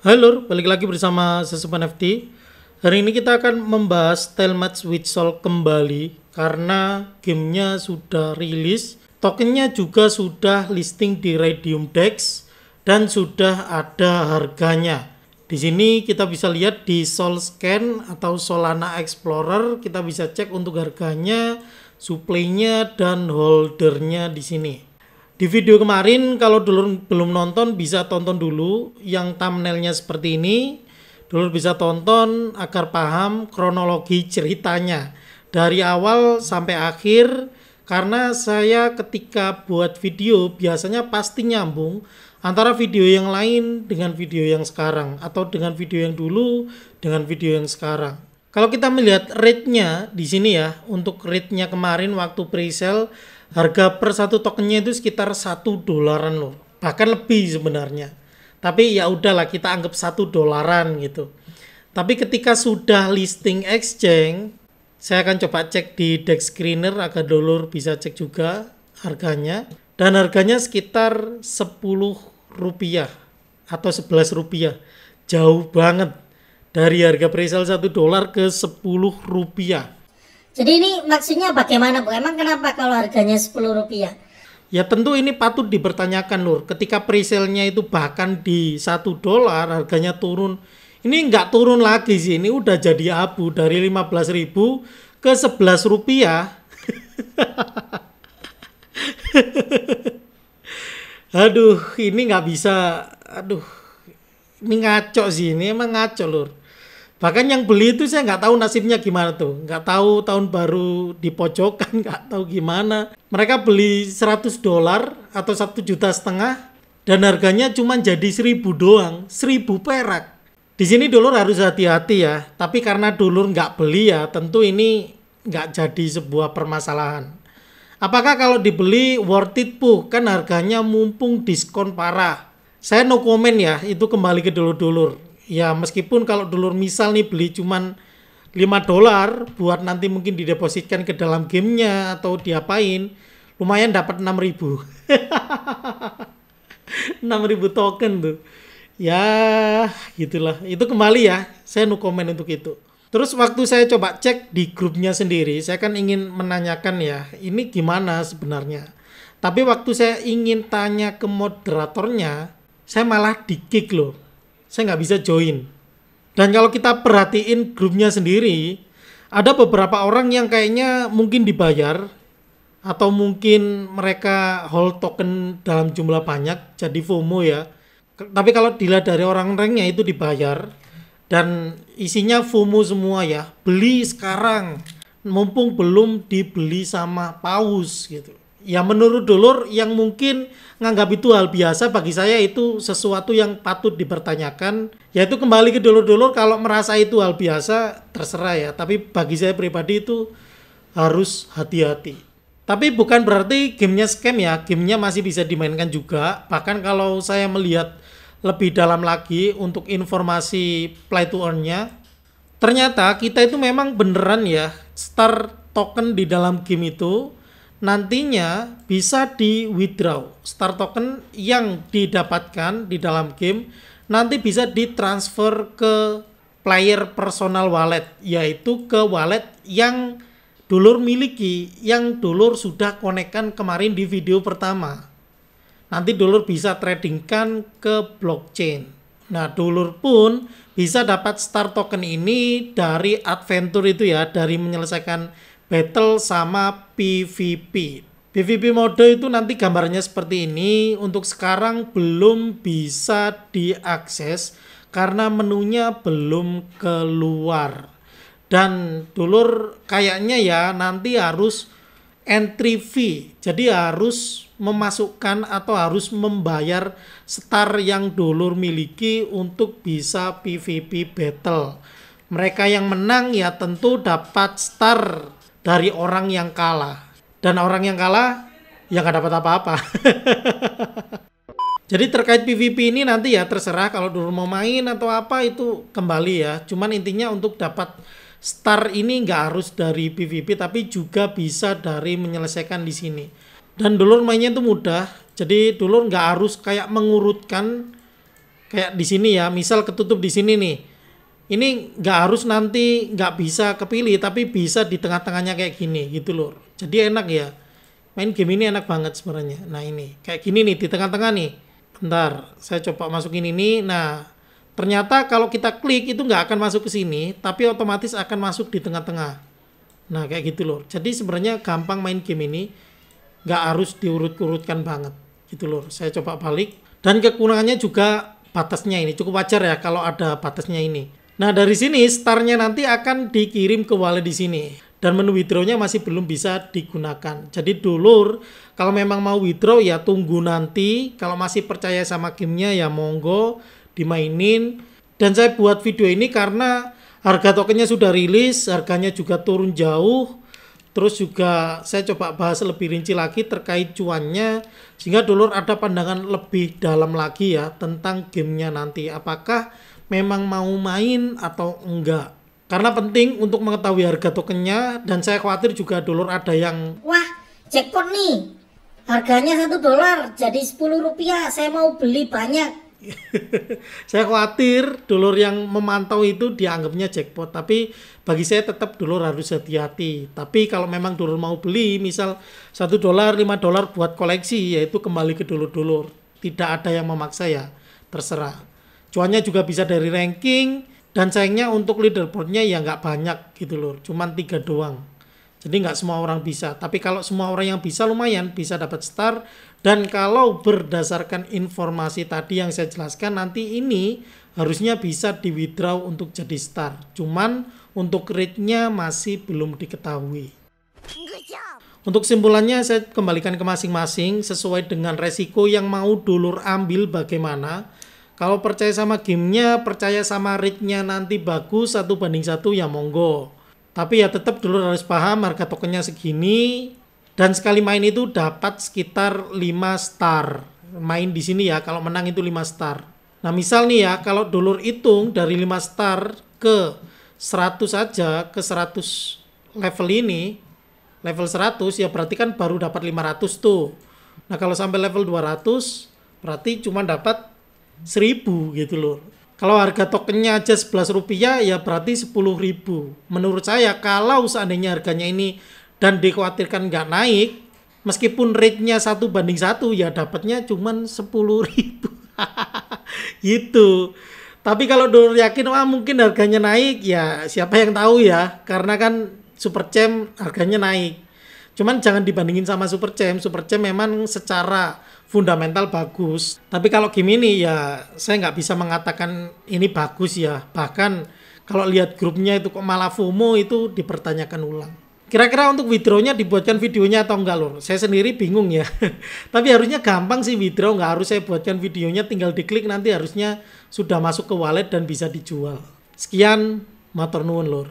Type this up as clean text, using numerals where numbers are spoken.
Halo, balik lagi bersama Sesepan FT. Hari ini kita akan membahas Tile Match with Soul kembali karena gamenya sudah rilis, tokennya juga sudah listing di Raydium Dex dan sudah ada harganya. Di sini kita bisa lihat di Soul Scan atau Solana Explorer, kita bisa cek untuk harganya, supply-nya dan holdernya di sini. Di video kemarin kalau dulur belum nonton bisa tonton dulu yang thumbnailnya seperti ini. Dulur bisa tonton agar paham kronologi ceritanya dari awal sampai akhir, karena saya ketika buat video biasanya pasti nyambung antara video yang lain dengan video yang sekarang atau dengan video yang dulu dengan video yang sekarang. Kalau kita melihat rate-nya di sini ya, untuk rate-nya kemarin waktu pre-sale harga per satu tokennya itu sekitar $1 loh, bahkan lebih sebenarnya. Tapi ya udahlah, kita anggap $1 gitu. Tapi ketika sudah listing exchange, saya akan coba cek di Dex Screener agar dulur bisa cek juga harganya. Dan harganya sekitar Rp10 atau Rp11. Jauh banget dari harga presale $1 ke Rp10. Jadi ini maksudnya bagaimana Bu? Emang kenapa kalau harganya Rp10? Ya tentu ini patut dipertanyakan Lur. Ketika presale-nya itu bahkan di $1 harganya turun. Ini nggak turun lagi sih. Ini udah jadi abu dari 15.000 ke Rp11. Aduh, ini nggak bisa. Aduh, ini ngaco sih. Ini emang ngaco Lur. Bahkan yang beli itu saya nggak tahu nasibnya gimana tuh. Nggak tahu tahun baru di pojokan, nggak tahu gimana. Mereka beli $100 atau 1,5 juta dan harganya cuma jadi 1.000 doang, 1.000 perak. Di sini dulur harus hati-hati ya. Tapi karena dulur nggak beli ya, tentu ini nggak jadi sebuah permasalahan. Apakah kalau dibeli worth it Bu? Kan harganya mumpung diskon parah. Saya no comment ya, itu kembali ke dulur-dulur. Ya meskipun kalau dulur misal nih beli cuman $5 buat nanti mungkin didepositkan ke dalam gamenya atau diapain, lumayan dapat 6.000. 6.000 token tuh. Ya gitulah, itu kembali ya, saya no comment untuk itu. Terus waktu saya coba cek di grupnya sendiri, saya kan ingin menanyakan ya, ini gimana sebenarnya. Tapi waktu saya ingin tanya ke moderatornya, saya malah di-kick loh. Saya nggak bisa join. Dan kalau kita perhatiin grupnya sendiri, ada beberapa orang yang kayaknya mungkin dibayar atau mungkin mereka hold token dalam jumlah banyak, jadi FOMO ya. Tapi kalau dilihat dari orang-orangnya itu dibayar dan isinya FOMO semua ya. Beli sekarang, mumpung belum dibeli sama paus gitu. Ya menurut dulur yang mungkin nganggap itu hal biasa, bagi saya itu sesuatu yang patut dipertanyakan. Yaitu kembali ke dulur-dulur, kalau merasa itu hal biasa terserah ya. Tapi bagi saya pribadi itu harus hati-hati. Tapi bukan berarti gamenya scam ya, gamenya masih bisa dimainkan juga. Bahkan kalau saya melihat lebih dalam lagi untuk informasi play to earn-nya, ternyata kita itu memang beneran ya, star token di dalam game itu nantinya bisa di withdraw. Star token yang didapatkan di dalam game nanti bisa ditransfer ke player personal wallet, yaitu ke wallet yang dulur miliki, yang dulur sudah konekkan kemarin di video pertama. Nanti dulur bisa tradingkan ke blockchain. Nah dulur pun bisa dapat star token ini dari adventure itu ya, dari menyelesaikan battle sama PvP. PvP mode itu nanti gambarnya seperti ini. Untuk sekarang belum bisa diakses karena menunya belum keluar. Dan dulur kayaknya ya nanti harus entry fee. Jadi harus memasukkan atau harus membayar star yang dulur miliki untuk bisa PvP battle. Mereka yang menang ya tentu dapat star dari orang yang kalah. Dan orang yang kalah ya nggak dapat apa-apa. Jadi terkait PvP ini nanti ya terserah kalau dulu mau main atau apa itu kembali ya. Cuman intinya untuk dapat star ini nggak harus dari PvP tapi juga bisa dari menyelesaikan di sini. Dan dulur mainnya itu mudah. Jadi dulur nggak harus kayak mengurutkan Kayak di sini ya, misal ketutup di sini nih. Ini nggak harus nanti nggak bisa kepilih, tapi bisa di tengah-tengahnya kayak gini gitu loh. Jadi enak ya. Main game ini enak banget sebenarnya. Nah ini, kayak gini nih di tengah-tengah nih. Bentar, saya coba masukin ini. Nah, ternyata kalau kita klik itu nggak akan masuk ke sini, tapi otomatis akan masuk di tengah-tengah. Nah kayak gitu loh. Jadi sebenarnya gampang main game ini, nggak harus diurut-urutkan banget gitu loh. Saya coba balik. Dan kekurangannya juga batasnya ini cukup wajar ya kalau ada batasnya ini. Nah dari sini startnya nanti akan dikirim ke wallet di sini. Dan menu withdrawnya masih belum bisa digunakan. Jadi dulur, kalau memang mau withdraw ya tunggu nanti. Kalau masih percaya sama gamenya ya monggo dimainin. Dan saya buat video ini karena harga tokennya sudah rilis, harganya juga turun jauh. Terus juga saya coba bahas lebih rinci lagi terkait cuannya. Sehingga dulur ada pandangan lebih dalam lagi ya tentang gamenya nanti. Apakah memang mau main atau enggak. Karena penting untuk mengetahui harga tokennya. Dan saya khawatir juga dulur ada yang Wah, jackpot nih. Harganya $1 jadi Rp10. Saya mau beli banyak. saya khawatir dulur yang memantau itu dianggapnya jackpot. Tapi bagi saya tetap dulur harus hati-hati. Tapi kalau memang dulur mau beli misal $1, $5 buat koleksi, yaitu kembali ke dulur-dulur. Tidak ada yang memaksa ya, terserah. Cuannya juga bisa dari ranking. Dan sayangnya untuk leaderboardnya ya nggak banyak gitu loh. Cuman 3 doang. Jadi nggak semua orang bisa. Tapi kalau semua orang yang bisa lumayan bisa dapat star. Dan kalau berdasarkan informasi tadi yang saya jelaskan, nanti ini harusnya bisa di withdraw untuk jadi star. Cuman untuk rate-nya masih belum diketahui. Untuk kesimpulannya saya kembalikan ke masing-masing sesuai dengan resiko yang mau dulur ambil bagaimana. Kalau percaya sama gamenya, percaya sama rate-nya nanti bagus 1:1 ya monggo. Tapi ya tetap dulur harus paham harga tokennya segini. Dan sekali main itu dapat sekitar 5 star. Main di sini ya, kalau menang itu 5 star. Nah misal nih ya, kalau dulur hitung dari 5 star ke 100 aja, ke 100 level ini, level 100 ya berarti kan baru dapat 500 tuh. Nah kalau sampai level 200, berarti cuma dapat 1000 gitu loh. Kalau harga tokennya aja Rp11 ya berarti 10.000. Menurut saya kalau seandainya harganya ini dan dikhawatirkan nggak naik, meskipun rate-nya 1:1 ya dapatnya cuman 10.000. Gitu. Tapi kalau dulur yakin wah mungkin harganya naik ya siapa yang tahu ya, karena kan Super Champ harganya naik. Cuman jangan dibandingin sama Super Champ. Super Champ memang secara fundamental bagus. Tapi kalau game ini ya saya nggak bisa mengatakan ini bagus ya. Bahkan kalau lihat grupnya itu kok malah FOMO itu dipertanyakan ulang. Kira-kira untuk withdrawnya dibuatkan videonya atau enggak lor? Saya sendiri bingung ya. Tapi harusnya gampang sih withdraw, nggak harus saya buatkan videonya, tinggal diklik nanti harusnya sudah masuk ke wallet dan bisa dijual. Sekian, matur nuwun lor.